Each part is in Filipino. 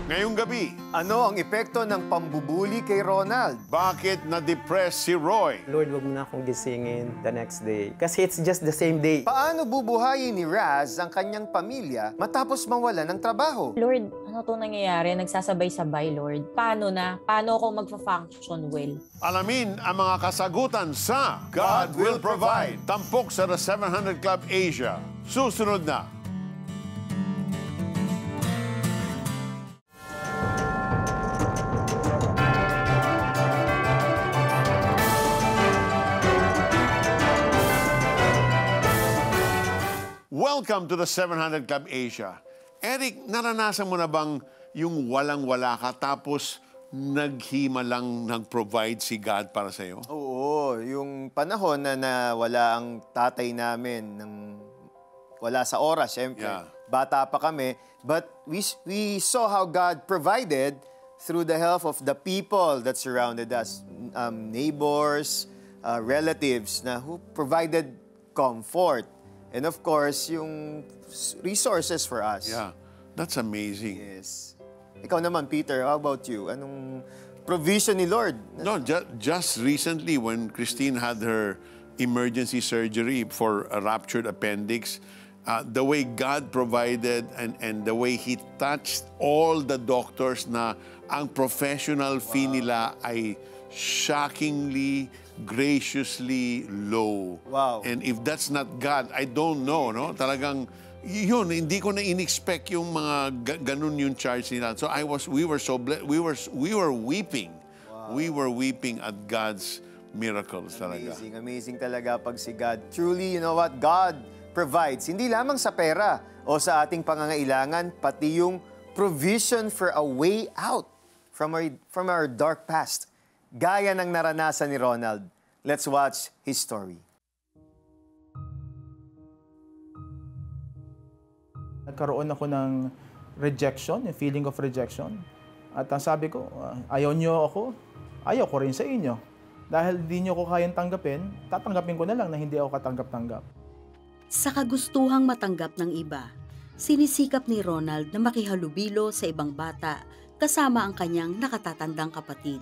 Ngayong gabi, Ano ang epekto ng pambubuli kay Ronald? bakit na-depress si Roy? Lord, wag mo na akong gisingin the next day. Kasi it's just the same day. Paano bubuhayin ni Raz ang kanyang pamilya matapos mawala ng trabaho? Lord, ano to nangyayari? Nagsasabay-sabay, Lord. Paano na? Paano ako magfa-function well? Alamin ang mga kasagutan sa God Will Provide. Tampok sa The 700 Club Asia. Susunod na. Welcome to the 700 Club Asia. Eric, naranasan mo na bang yung walang-wala ka tapos naghima lang nag-provide si God para sa'yo? Oo, yung panahon na nawala ang tatay namin, wala sa oras, syempre. Yeah. Bata pa kami. But we saw how God provided through the help of the people that surrounded us. Neighbors, relatives who provided comfort. And of course, yung resources for us. Yeah, that's amazing. Yes. Ikaw naman, Peter, how about you? Anong provision ni Lord? No, just recently when Christine had her emergency surgery for a ruptured appendix, the way God provided and the way He touched all the doctors na ang professional fee nila ay shockingly, graciously low. Wow. And if that's not God, I don't know, no? Talagang, yun, hindi ko na in-expect yung mga ganun yung charge nila. So we were so blessed. We were weeping. Wow. We were weeping at God's miracles talaga. Amazing, amazing talaga pag si God. Truly, you know what? God provides. Hindi lamang sa pera o sa ating pangangailangan, pati yung provision for a way out from our dark past. Gaya ng naranasan ni Ronald. Let's watch his story. Nagkaroon ako ng rejection, yung feeling of rejection. At ang sabi ko, ayaw niyo ako, ayaw ko rin sa inyo. Dahil di niyo ko kayang tanggapin, tatanggapin ko na lang na hindi ako katanggap-tanggap. Sa kagustuhang matanggap ng iba, sinisikap ni Ronald na makihalubilo sa ibang bata kasama ang kanyang nakatatandang kapatid.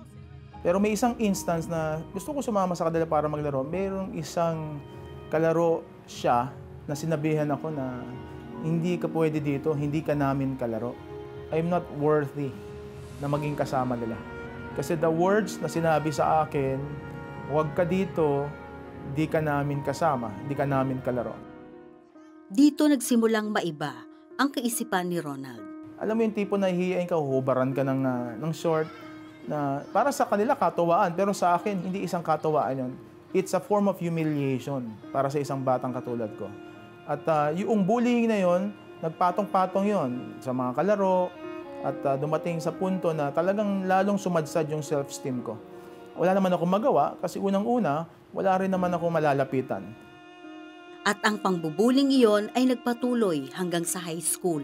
Pero may isang instance na gusto ko sumama sa kanila para maglaro. Mayroong isang kalaro siya na sinabihan ako na hindi ka pwede dito, hindi ka namin kalaro. I'm not worthy na maging kasama nila. Kasi the words na sinabi sa akin, huwag ka dito, di ka namin kasama, di ka namin kalaro. Dito nagsimulang maiba ang kaisipan ni Ronald. Alam mo yung tipo na hihiyain ka, hubaran ka ng short, na para sa kanila katuwaan, pero sa akin, hindi isang katuwaan yun. It's a form of humiliation para sa isang batang katulad ko. At yung bullying na yon, nagpatong-patong yon sa mga kalaro at dumating sa punto na talagang lalong sumadsad yung self-esteem ko. Wala naman akong magawa kasi unang-una, wala rin naman akong malalapitan. At ang pangbubuling iyon ay nagpatuloy hanggang sa high school.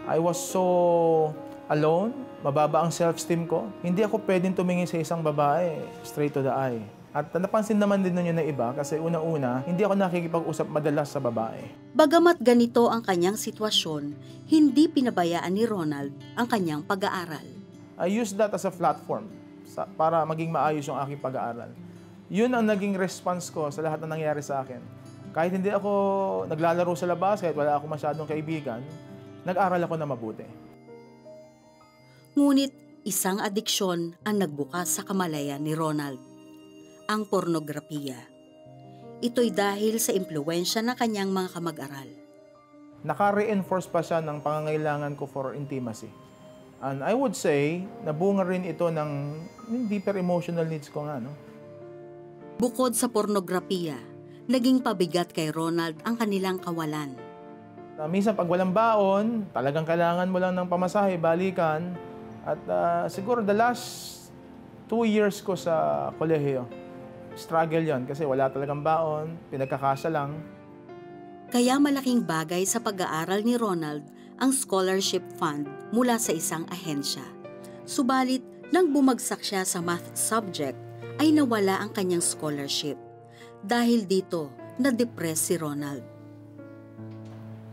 I was so alone, mababa ang self-esteem ko. Hindi ako pwedeng tumingin sa isang babae straight to the eye. At napansin naman din nun yun na iba kasi una-una, hindi ako nakikipag-usap madalas sa babae. Bagamat ganito ang kanyang sitwasyon, hindi pinabayaan ni Ronald ang kanyang pag-aaral. I use that as a platform para maging maayos yung aking pag-aaral. Yun ang naging response ko sa lahat na nangyari sa akin. Kahit hindi ako naglalaro sa labas, kahit wala ako masyadong kaibigan, nag-aral ako na mabuti. Ngunit isang adiksyon ang nagbukas sa kamalayan ni Ronald, ang pornografiya. Ito'y dahil sa impluwensya ng kanyang mga kamag-aral. Naka-reinforce pa siya ng pangangailangan ko for intimacy. And I would say, nabunga rin ito ng deeper emotional needs ko nga, no? Bukod sa pornografiya, naging pabigat kay Ronald ang kanilang kawalan. Minsan pag walang baon, talagang kailangan mo lang ng pamasahe, balikan. At siguro the last 2 years ko sa kolehiyo, struggle yon kasi wala talagang baon, pinagkakasya lang. Kaya malaking bagay sa pag-aaral ni Ronald ang scholarship fund mula sa isang ahensya. Subalit, nang bumagsak siya sa math subject, ay nawala ang kanyang scholarship. Dahil dito, na-depress si Ronald.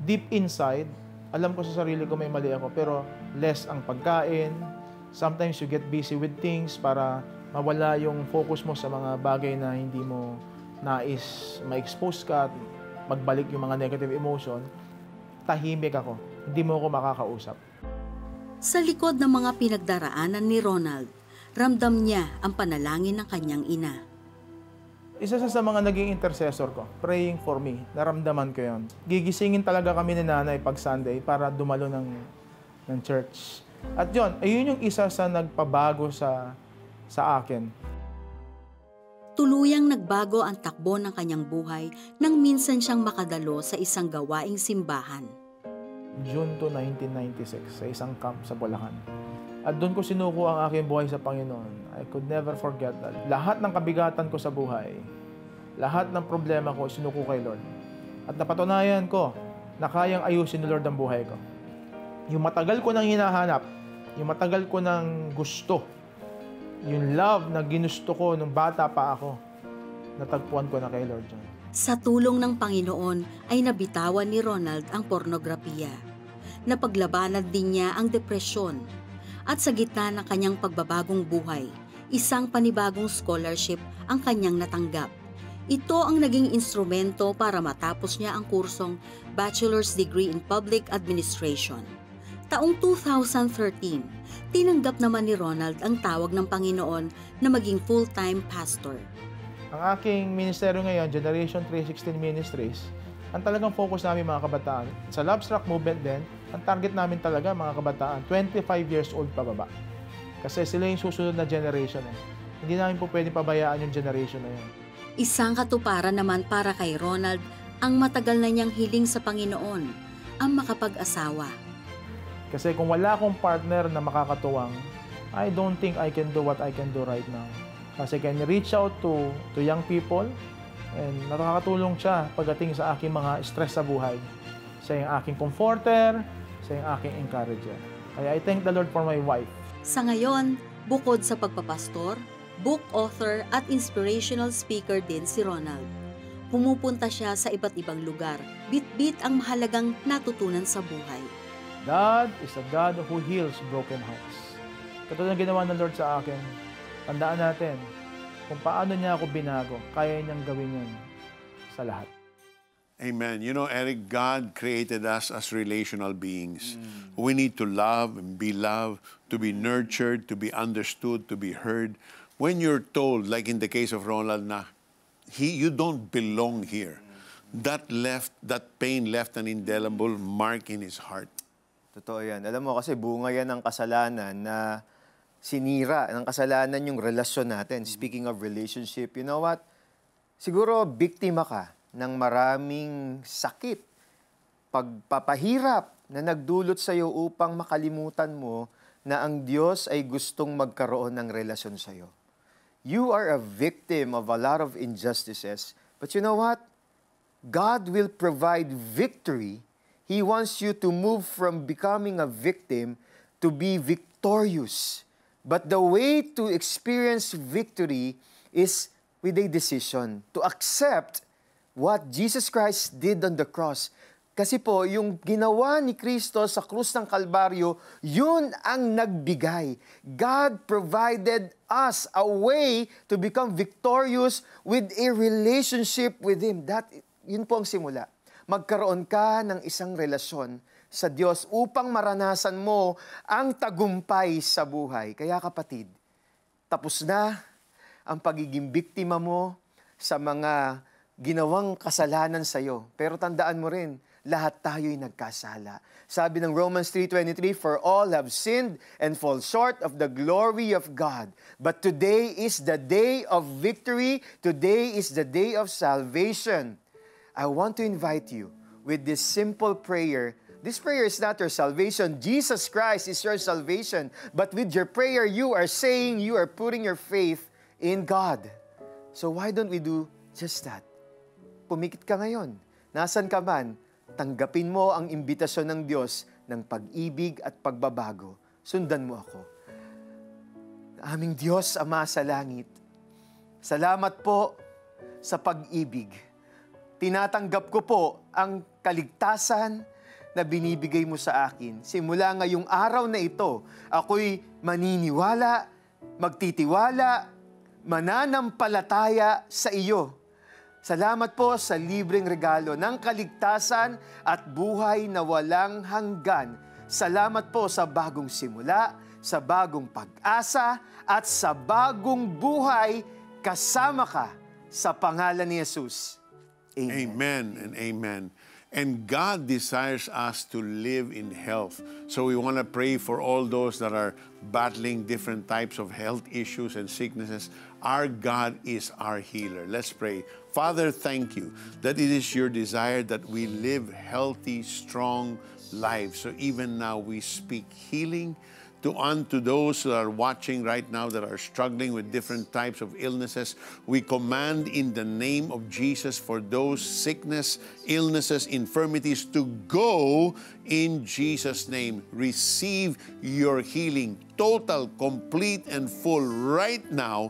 Deep inside, alam ko sa sarili ko may mali ako, pero less ang pagkain. Sometimes you get busy with things para mawala yung focus mo sa mga bagay na hindi mo nais ma-expose ka at magbalik yung mga negative emotion. Tahimik ako. Hindi mo ako makakausap. Sa likod ng mga pinagdaraanan ni Ronald, ramdam niya ang panalangin ng kanyang ina. Isa sa mga naging intercessor ko, praying for me. Naramdaman ko yon. Gigisingin talaga kami ni nanay pag Sunday para dumalo ng church. At ayun yung isa sa nagpabago sa akin. Tuluyang nagbago ang takbo ng kanyang buhay nang minsan siyang makadalo sa isang gawaing simbahan. June 2, 1996, sa isang camp sa Bulacan. At doon ko sinuko ang aking buhay sa Panginoon. I could never forget that. Lahat ng kabigatan ko sa buhay, lahat ng problema ko, sinuko kay Lord. At napatunayan ko na kayang ayusin ni Lord ang buhay ko. Yung matagal ko nang hinahanap, yung matagal ko nang gusto, yung love na ginusto ko nung bata pa ako, natagpuan ko na kay Lord John. Sa tulong ng Panginoon ay nabitawan ni Ronald ang pornografiya. Napaglabanan din niya ang depresyon. At sa gitna ng kanyang pagbabagong buhay, isang panibagong scholarship ang kanyang natanggap. Ito ang naging instrumento para matapos niya ang kursong Bachelor's Degree in Public Administration. Taong 2013, tinanggap naman ni Ronald ang tawag ng Panginoon na maging full-time pastor. Ang aking ministeryo ngayon, Generation 316 Ministries, ang talagang focus namin mga kabataan. Sa Love Struck Movement din, ang target namin talaga mga kabataan, 25 years old pababa. Kasi sila yung susunod na generation. Hindi namin po pwede pabayaan yung generation na yun. Isang katuparan naman para kay Ronald ang matagal na niyang hiling sa Panginoon, ang makapag-asawa. Kasi kung wala akong partner na makakatuwang, I don't think I can do what I can do right now. Kasi can reach out to young people and nakakatulong siya pagdating sa aking mga stress sa buhay. Siya yung aking comforter, siya yung aking encourager. Kaya I thank the Lord for my wife. Sa ngayon, bukod sa pagpapastor, book author at inspirational speaker din si Ronald. Pumupunta siya sa iba't ibang lugar, bit-bit ang mahalagang natutunan sa buhay. God is a God who heals broken hearts. Katulad ng ginawa ng Lord sa akin, tandaan natin kung paano niya ako binago, kaya niyang gawin yun sa lahat. Amen. You know, Eric, God created us as relational beings. We need to love and be loved, to be nurtured, to be understood, to be heard. When you're told, like in the case of Ronald, na you don't belong here, that pain left an indelible mark in his heart. Totoo yan. Alam mo, kasi bunga yan ng kasalanan na sinira ng kasalanan yung relasyon natin. Speaking of relationship, you know what? Siguro, biktima ka ng maraming sakit, pagpapahirap na nagdulot sa iyo upang makalimutan mo na ang Diyos ay gustong magkaroon ng relasyon sa iyo. You are a victim of a lot of injustices, but you know what? God will provide victory. He wants you to move from becoming a victim to be victorious. But the way to experience victory is with a decision to accept what Jesus Christ did on the cross. Kasi po, yung ginawa ni Kristo sa krus ng Kalbaryo, yun ang nagbigay. God provided us a way to become victorious with a relationship with Him. Yun po ang simula. Magkaroon ka ng isang relasyon sa Diyos upang maranasan mo ang tagumpay sa buhay. Kaya kapatid, tapos na ang pagiging biktima mo sa mga ginawang kasalanan sa iyo. Pero tandaan mo rin, lahat tayo'y nagkasala. Sabi ng Romans 3:23, "For all have sinned and fall short of the glory of God. But today is the day of victory. Today is the day of salvation." I want to invite you with this simple prayer. This prayer is not your salvation. Jesus Christ is your salvation. But with your prayer, you are saying you are putting your faith in God. So why don't we do just that? Pumikit ka ngayon. Nasaan ka man, tanggapin mo ang imbitasyon ng Diyos ng pag-ibig at pagbabago. Sundan mo ako. Aming Diyos, Ama sa langit, salamat po sa pag-ibig. Tinatanggap ko po ang kaligtasan na binibigay mo sa akin. Simula ngayong araw na ito, ako'y maniniwala, magtitiwala, mananampalataya sa iyo. Salamat po sa libreng regalo ng kaligtasan at buhay na walang hanggan. Salamat po sa bagong simula, sa bagong pag-asa, at sa bagong buhay kasama ka sa pangalan ni Jesus. Amen. Amen and amen. And God desires us to live in health. So we want to pray for all those that are battling different types of health issues and sicknesses. Our God is our healer. Let's pray. Father, thank you that it is your desire that we live healthy, strong lives. So even now we speak healing unto those that are watching right now that are struggling with different types of illnesses. We command in the name of Jesus for those sickness, illnesses, infirmities to go in Jesus' name. Receive your healing, total, complete, and full right now.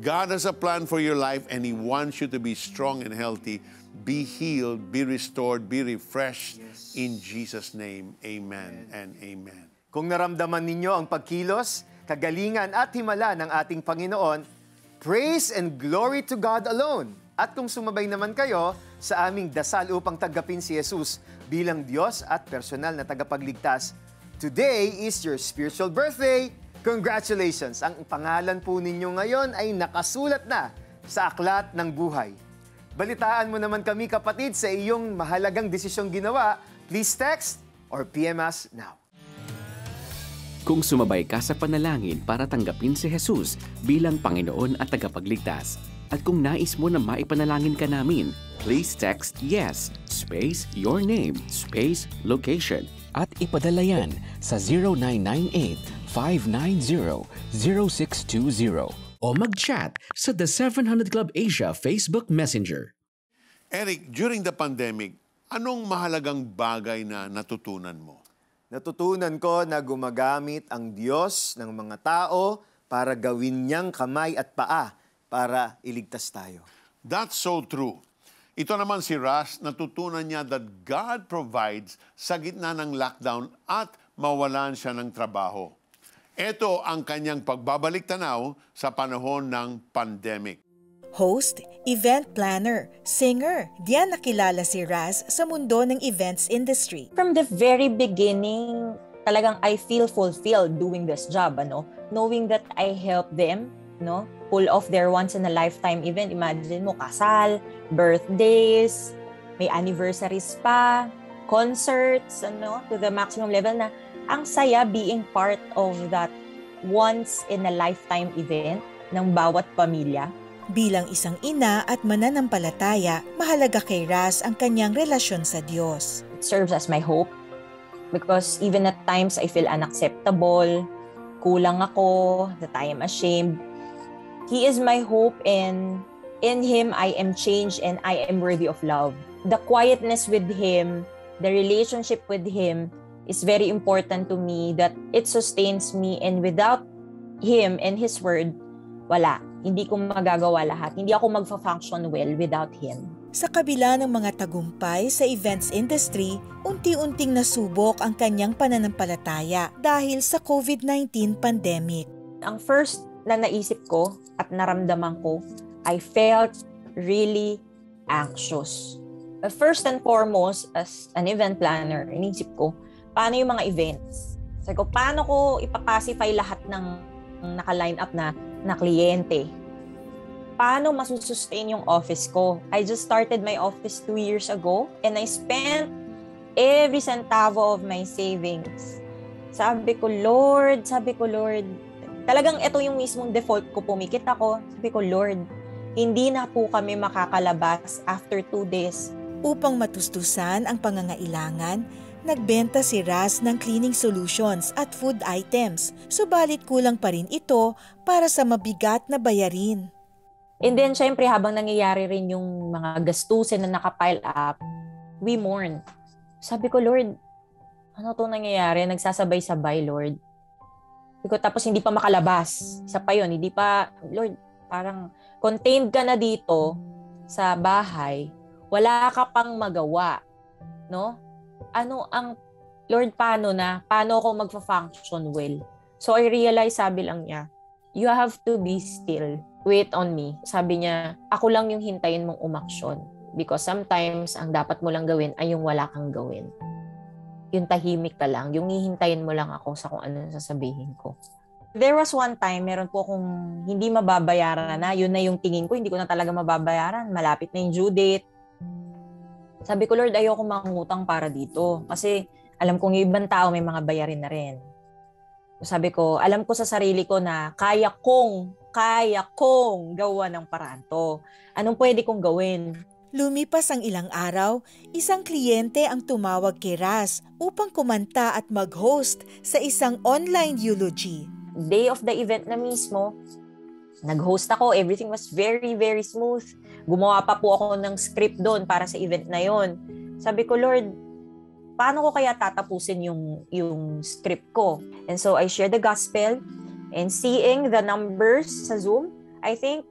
God has a plan for your life and He wants you to be strong and healthy. Be healed, be restored, be refreshed. Yes. In Jesus' name, amen and amen. Kung naramdaman ninyo ang pagkilos, kagalingan at himala ng ating Panginoon, praise and glory to God alone. At kung sumabay naman kayo sa aming dasal upang tanggapin si Jesus bilang Diyos at personal na tagapagligtas, today is your spiritual birthday. Congratulations! Ang pangalan po ninyo ngayon ay nakasulat na sa aklat ng buhay. Balitaan mo naman kami, kapatid, sa iyong mahalagang desisyong ginawa. Please text or PM us now. Kung sumabay ka sa panalangin para tanggapin si Jesus bilang Panginoon at tagapagligtas, at kung nais mo na maipanalangin ka namin, please text YES, space your name, space location, at ipadala yan sa 0998-590-0620 o mag-chat sa The 700 Club Asia Facebook Messenger. Eric, during the pandemic, anong mahalagang bagay na natutunan mo? Natutunan ko na gumagamit ang Diyos ng mga tao para gawin niyang kamay at paa para iligtas tayo. That's so true. Ito naman si Ras, natutunan niya that God provides sa gitna ng lockdown at mawalan siya ng trabaho. Ito ang kanyang pagbabalik tanaw sa panahon ng pandemic. Host, event planner, singer, diyan nakilala si Raz sa mundo ng events industry. From the very beginning, talagang I feel fulfilled doing this job, knowing that I help them, pull off their once-in-a-lifetime event. Imagine mo, kasal, birthdays, may anniversaries pa, concerts, to the maximum level na ang saya being part of that once-in-a-lifetime event ng bawat pamilya. Bilang isang ina at mananampalataya, mahalaga kay Raz ang kanyang relasyon sa Diyos. It serves as my hope because even at times I feel unacceptable, kulang ako, that I am ashamed. He is my hope, and in Him I am changed and I am worthy of love. The quietness with Him, the relationship with Him is very important to me, that it sustains me, and without Him and His Word, wala. Hindi ko magagawa lahat. Hindi ako magfa-function well without Him. Sa kabila ng mga tagumpay sa events industry, unti-unting nasubok ang kanyang pananampalataya dahil sa COVID-19 pandemic. Ang first na naisip ko at naramdaman ko, I felt really anxious. First and foremost, as an event planner, inisip ko, paano yung mga events? Sabi ko, paano ko ipapacify lahat ng naka-line up na kliyente? Paano masusustain yung office ko? I just started my office 2 years ago and I spent every centavo of my savings. Sabi ko, Lord, talagang ito yung mismong default ko, pumikit ako. Sabi ko, Lord, hindi na po kami makakalabas after 2 days. Upang matustusan ang pangangailangan, nagbenta si Raz ng cleaning solutions at food items, subalit kulang pa rin ito para sa mabigat na bayarin. And then, syempre, habang nangyayari rin yung mga gastusin na nakapile up, we mourn. Sabi ko, Lord, ano to nangyayari? Nagsasabay-sabay, Lord. Tapos hindi pa makalabas. Isa pa yun, hindi pa, Lord, parang contained ka na dito sa bahay, wala ka pang magawa, no? Ano ang Lord, paano na? Paano ako magfa-function well? So I realized, sabi lang niya, you have to be still. Wait on me. Sabi niya, ako lang yung hintayin mong umaksyon. Because sometimes, ang dapat mo lang gawin ay yung wala kang gawin. Yung tahimik ka lang. Yung hihintayin mo lang ako sa kung ano sasabihin ko. There was one time, meron po akong hindi mababayaran na. Yun na yung tingin ko, hindi ko na talaga mababayaran. Malapit na yung due date. Sabi ko, Lord, ayoko mangutang para dito. Kasi alam kong yung ibang tao may mga bayarin na rin. Sabi ko, alam ko sa sarili ko na kaya kong gawa ng paraan to. Anong pwede kong gawin? Lumipas ang ilang araw, isang kliyente ang tumawag kay Raz upang kumanta at mag-host sa isang online eulogy. Day of the event na mismo, nag-host ako. Everything was very, very smooth. Gumawa pa po ako ng script doon para sa event na yon. Sabi ko, Lord, paano ko kaya tatapusin yung script ko? And so I shared the gospel and seeing the numbers sa Zoom, I think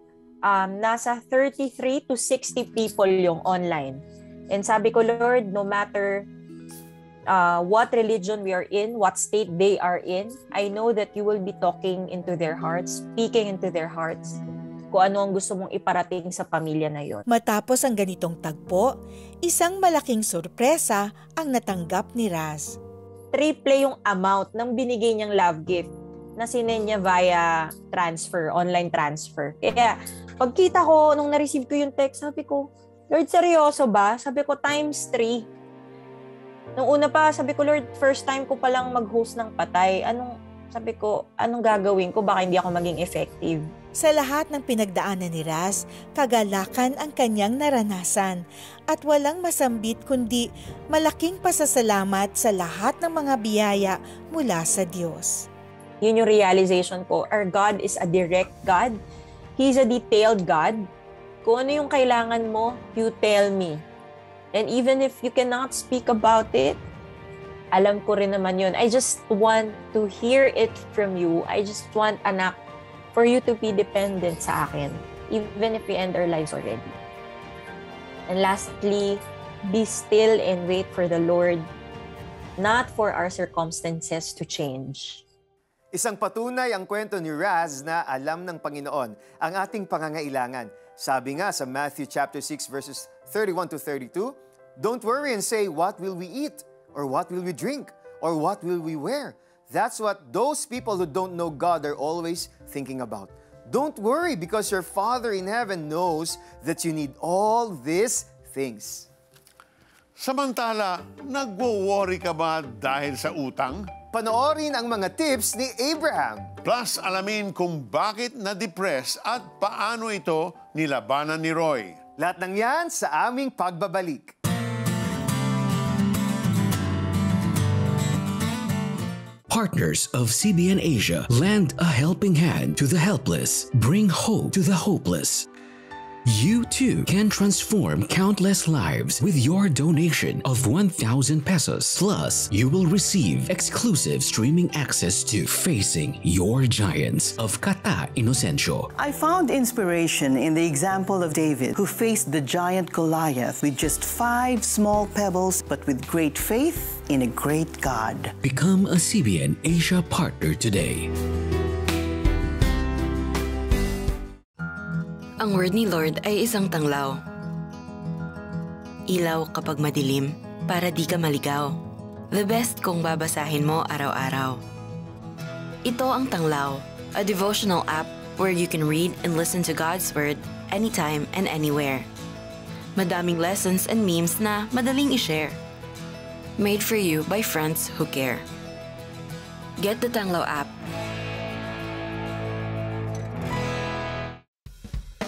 nasa 33 to 60 people yung online. And sabi ko, Lord, no matter what religion we are in, what state they are in, I know that you will be talking into their hearts, speaking into their hearts, kung ano ang gusto mong iparating sa pamilya na yon. Matapos ang ganitong tagpo, isang malaking sorpresa ang natanggap ni Raz. Triple yung amount ng binigay niyang love gift na sinend niya via transfer, online transfer. Kaya pagkita ko, nung na-receive ko yung text, sabi ko, Lord, seryoso ba? Sabi ko, times 3. Nung una pa, sabi ko, Lord, first time ko palang mag-host ng patay. Sabi ko, anong gagawin ko? Baka hindi ako maging effective. Sa lahat ng pinagdaanan ni Raz, kagalakan ang kanyang naranasan at walang masambit kundi malaking pasasalamat sa lahat ng mga biyaya mula sa Diyos. Yun yung realization ko. Our God is a direct God. He's a detailed God. Kung ano yung kailangan mo, you tell me. And even if you cannot speak about it, alam ko rin naman yun. I just want to hear it from you. I just want, anak, for you to be dependent sa akin, even if we end our lives already. And lastly, be still and wait for the Lord, not for our circumstances to change. Isang patunay ang kwento ni Raz na alam ng Panginoon ang ating pangangailangan. Sabi nga sa Matthew chapter 6 verses 31 to 32, don't worry and say, what will we eat? Or what will we drink? Or what will we wear? That's what those people who don't know God are always thinking about. Don't worry because your Father in heaven knows that you need all these things. Samantala, nagwo-worry ka ba dahil sa utang? Panoorin ang mga tips ni Abraham. Plus, alamin kung bakit na-depress at paano ito nilabanan ni Roy. Lahat ng yan sa aming pagbabalik. Partners of CBN Asia lend a helping hand to the helpless, bring hope to the hopeless. You too can transform countless lives with your donation of 1,000 pesos. Plus, you will receive exclusive streaming access to Facing Your Giants of Kata Inocencio. I found inspiration in the example of David, who faced the giant Goliath with just 5 small pebbles, but with great faith in a great God. Become a CBN Asia partner today. Ang word ni Lord ay isang tanglaw. Ilaw kapag madilim, para di ka maligaw. The best kung babasahin mo araw-araw. Ito ang Tanglaw, a devotional app where you can read and listen to God's Word anytime and anywhere. Madaming lessons and memes na madaling i-share. Made for you by friends who care. Get the Tanglaw app.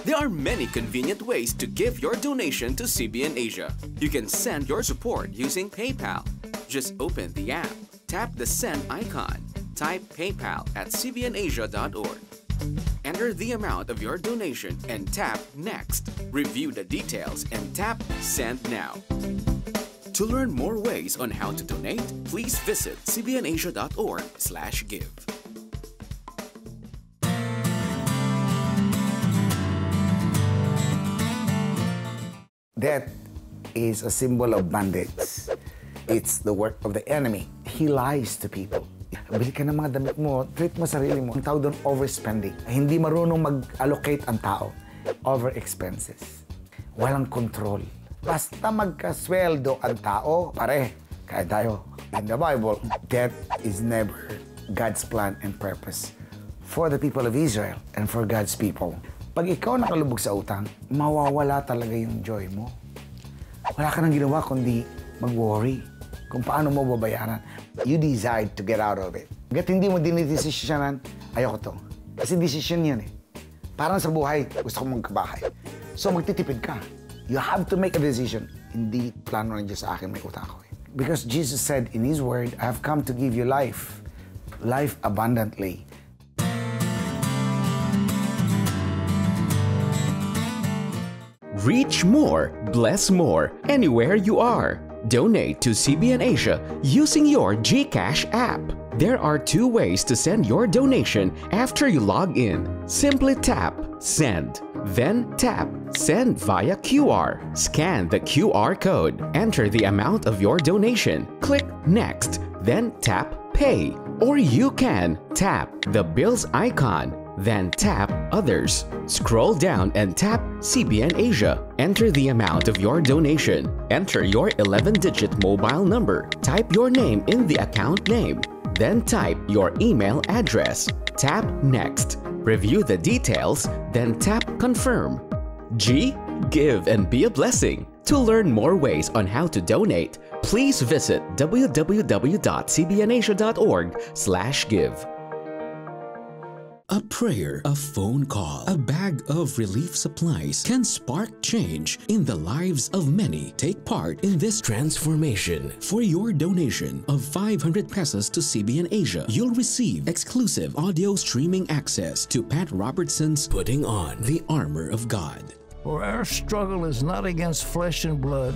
There are many convenient ways to give your donation to CBN Asia. You can send your support using PayPal. Just open the app, tap the send icon, type PayPal at cbnasia.org. Enter the amount of your donation and tap Next. Review the details and tap Send Now. To learn more ways on how to donate, please visit cbnasia.org/give. Death is a symbol of bondage. It's the work of the enemy. he lies to people. Bili ka ng mga damit mo, treat mo sarili mo. Ang tawag doon, overspending. Hindi marunong mag-allocate ang tao. Over expenses. Walang control. Basta magkasweldo ang tao, pare, kaya tayo. In the Bible, debt is never God's plan and purpose for the people of Israel and for God's people. Pag ikaw nakalubog sa utang, mawawala talaga yung joy mo. Wala ka nang ginawa kundi mag-worry kung paano mo babayaran. You decide to get out of it. Hanggat hindi mo dinidesisyonan, ayoko to. Kasi desisyon yun eh. Parang sa buhay, gusto ko magkabahay. So magtitipid ka. You have to make a decision. Hindi plano na Diyos sa akin, may utang ako eh. Because Jesus said in His Word, I have come to give you life. Life abundantly. Reach more, bless more, anywhere you are. Donate to CBN Asia using your GCash app. There are 2 ways to send your donation after you log in. Simply tap Send. Then tap Send via QR. Scan the QR code. Enter the amount of your donation. Click Next. Then tap Pay. Or you can tap the bills icon. Then tap Others. Scroll down and tap CBN Asia. Enter the amount of your donation. Enter your 11-digit mobile number. Type your name in the account name. Then type your email address. Tap Next. Review the details, then tap Confirm. G. Give and be a blessing. To learn more ways on how to donate, please visit www.cbnasia.org/give. A prayer, a phone call, a bag of relief supplies can spark change in the lives of many. Take part in this transformation. For your donation of 500 pesos to CBN Asia, you'll receive exclusive audio streaming access to Pat Robertson's Putting On the Armor of God. For our struggle is not against flesh and blood,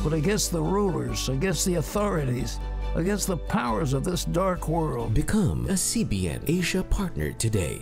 but against the rulers, against the authorities, against the powers of this dark world. Become a CBN Asia partner today.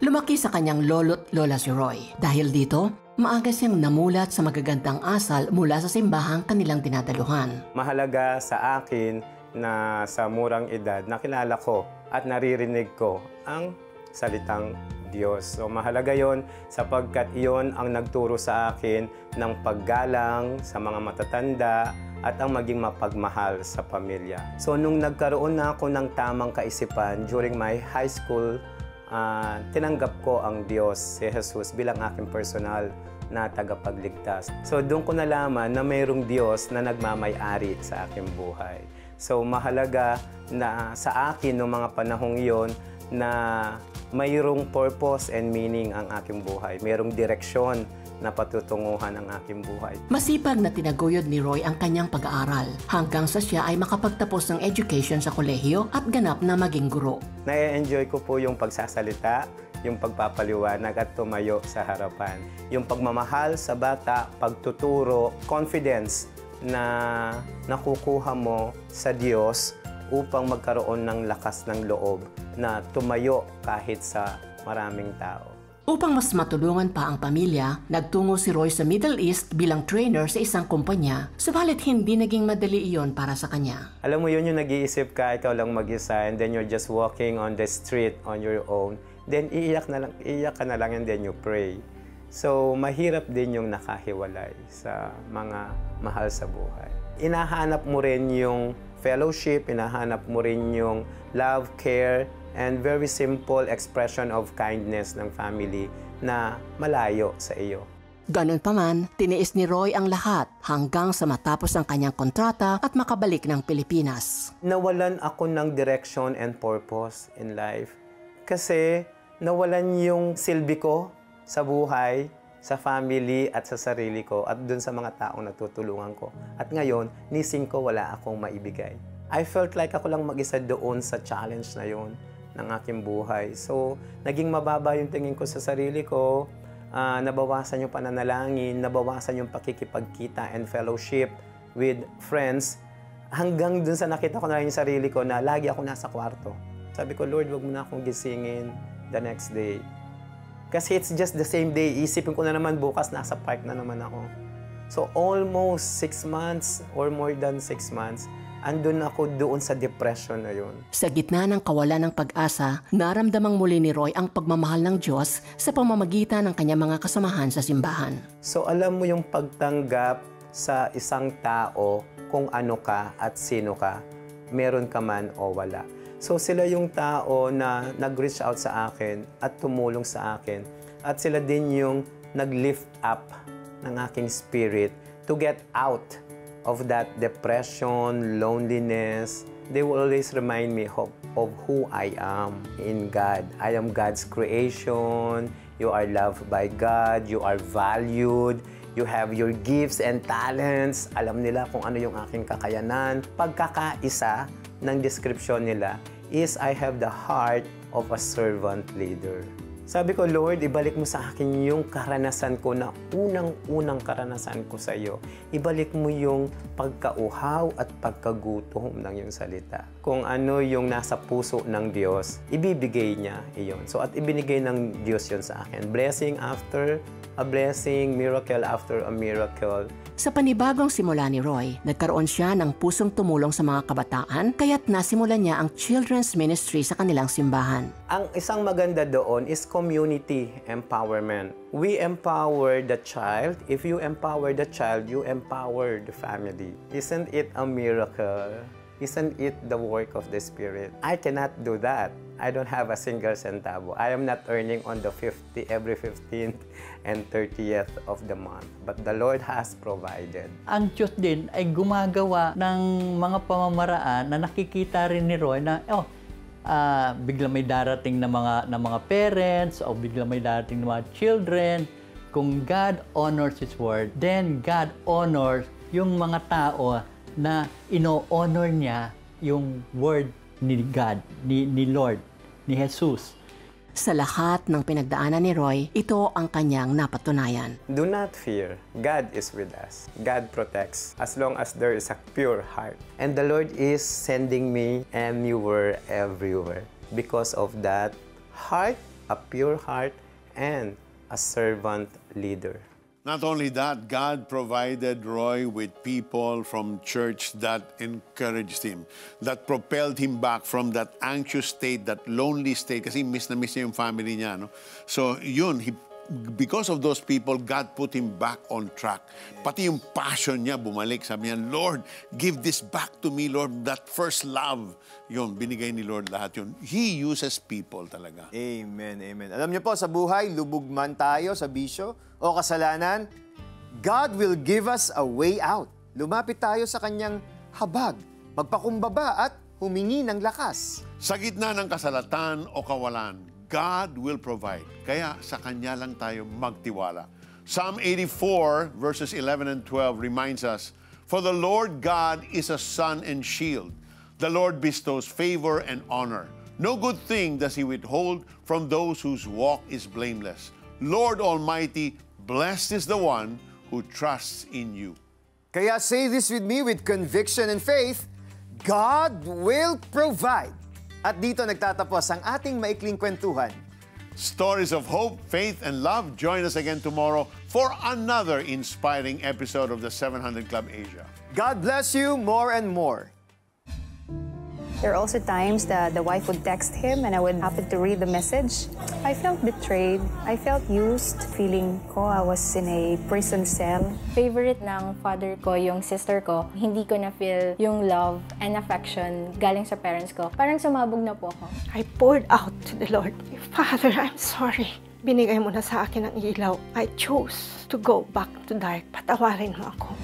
Lumaki sa kanyang lolo't lola si Roy. Dahil dito, maaga siyang namulat sa magagandang asal mula sa simbahang kanilang dinadaluhan. Mahalaga sa akin na sa murang edad nakilala ko at naririnig ko ang salitang Diyos. So mahalaga yon sapagkat iyon ang nagturo sa akin ng paggalang sa mga matatanda at ang maging mapagmahal sa pamilya. So nung nagkaroon na ako ng tamang kaisipan during my high school, tinanggap ko ang Diyos, si Jesus, bilang aking personal na tagapagligtas. So doon ko nalaman na mayroong Diyos na nagmamay-ari sa aking buhay. So mahalaga na sa akin noong mga panahong iyon na mayroong purpose and meaning ang aking buhay. Mayroong direksyon na patutunguhan ang aking buhay. Masipag na tinaguyod ni Roy ang kanyang pag-aaral hanggang sa siya ay makapagtapos ng education sa kolehiyo at ganap na maging guro. Na-enjoy ko po yung pagsasalita, yung pagpapaliwanag at tumayo sa harapan. Yung pagmamahal sa bata, pagtuturo, confidence na nakukuha mo sa Diyos upang magkaroon ng lakas ng loob na tumayo kahit sa maraming tao. Upang mas matulungan pa ang pamilya, nagtungo si Roy sa Middle East bilang trainer sa isang kumpanya, subalit hindi naging madali iyon para sa kanya. Alam mo yun yung nag-iisip ka, ikaw lang mag-isa, and then you're just walking on the street on your own, then iiyak ka na lang and then you pray. So mahirap din yung nakahiwalay sa mga mahal sa buhay. Inahanap mo rin yung fellowship, hinahanap mo rin yung love, care, and very simple expression of kindness ng family na malayo sa iyo. Ganun pa man, tiniis ni Roy ang lahat hanggang sa matapos ang kanyang kontrata at makabalik ng Pilipinas. Nawalan ako ng direction and purpose in life kasi nawalan yung silbi ko sa buhay, sa family at sa sarili ko at dun sa mga taong natutulungan ko. At ngayon, nising ko wala akong maibigay. I felt like ako lang mag-isa doon sa challenge na yun ng aking buhay. So, naging mababa yung tingin ko sa sarili ko, nabawasan yung pananalangin, nabawasan yung pakikipagkita and fellowship with friends, hanggang dun sa nakita ko na yung sarili ko na lagi ako nasa kwarto. Sabi ko, Lord, wag mo na akong gisingin the next day. Kasi it's just the same day. Isipin ko na naman bukas, nasa park na naman ako. So almost 6 months or more than 6 months, andun ako doon sa depression na yun. Sa gitna ng kawalan ng pag-asa, naramdamang muli ni Roy ang pagmamahal ng Diyos sa pamamagitan ng kanyang mga kasamahan sa simbahan. So alam mo yung pagtanggap sa isang tao kung ano ka at sino ka, meron ka man o wala. So sila yung tao na nag-reach out sa akin at tumulong sa akin. At sila din yung nag-lift up ng aking spirit to get out of that depression, loneliness. They will always remind me of who I am in God. I am God's creation. You are loved by God. You are valued. You have your gifts and talents. Alam nila kung ano yung aking kakayanan. Pagkakaisa ng description nila is I have the heart of a servant leader. Sabi ko, Lord, ibalik mo sa akin yung karanasan ko na unang-unang karanasan ko sa iyo. Ibalik mo yung pagkauhaw at pagkagutom ng iyong salita. Kung ano yung nasa puso ng Diyos, ibibigay niya iyon. So at ibinigay ng Diyos yun sa akin. Blessing after a blessing, miracle after a miracle. Sa panibagong simula ni Roy, nagkaroon siya ng pusong tumulong sa mga kabataan, kaya't nasimulan niya ang children's ministry sa kanilang simbahan. Ang isang maganda doon is community empowerment. We empower the child. If you empower the child, you empower the family. Isn't it a miracle? Isn't it the work of the Spirit? I cannot do that. I don't have a single centavo. I am not earning on the every 15th and 30th of the month. But the Lord has provided. Ang Diyos din ay gumagawa ng mga pamamaraan na nakikita rin ni Roy na, bigla may darating na mga parents o bigla may darating na mga children. Kung God honors His Word, then God honors yung mga tao na ino-honor niya yung word ni God, ni Lord, ni Jesus. Sa lahat ng pinagdaanan ni Roy, ito ang kanyang napatunayan. Do not fear. God is with us. God protects as long as there is a pure heart. And the Lord is sending me anywhere, everywhere. Because of that heart, a pure heart, and a servant leader. Not only that, God provided Roy with people from church that encouraged him, that propelled him back from that anxious state, that lonely state, kasi miss na miss niya yung family niya. No? So yun, because of those people, God put him back on track. Pati yung passion niya bumalik. Sabi niya, Lord, give this back to me, Lord, that first love. Yun, binigay ni Lord lahat yun. He uses people talaga. Amen, amen. Alam niyo po, sa buhay, lubog man tayo sa bisyo o kasalanan, God will give us a way out. Lumapit tayo sa kanyang habag, magpakumbaba at humingi ng lakas. Sa gitna ng kasalatan o kawalan, God will provide. Kaya sa Kanya lang tayo magtiwala. Psalm 84 verses 11 and 12 reminds us, For the Lord God is a sun and shield. The Lord bestows favor and honor. No good thing does He withhold from those whose walk is blameless. Lord Almighty, blessed is the one who trusts in you. Kaya say this with me with conviction and faith, God will provide. At dito nagtatapos ang ating maikling kwentuhan. Stories of hope, faith, and love. Join us again tomorrow for another inspiring episode of the 700 Club Asia. God bless you more and more. There are also times that the wife would text him and I would happen to read the message. I felt betrayed. I felt used. Feeling ko I was in a prison cell. Favorite ng father ko, yung sister ko, hindi ko na-feel yung love and affection galing sa parents ko. Parang sumabog na po ako. I poured out to the Lord. Father, I'm sorry. Binigay mo na sa akin ang ilaw. I chose to go back to dark. Patawarin mo ako.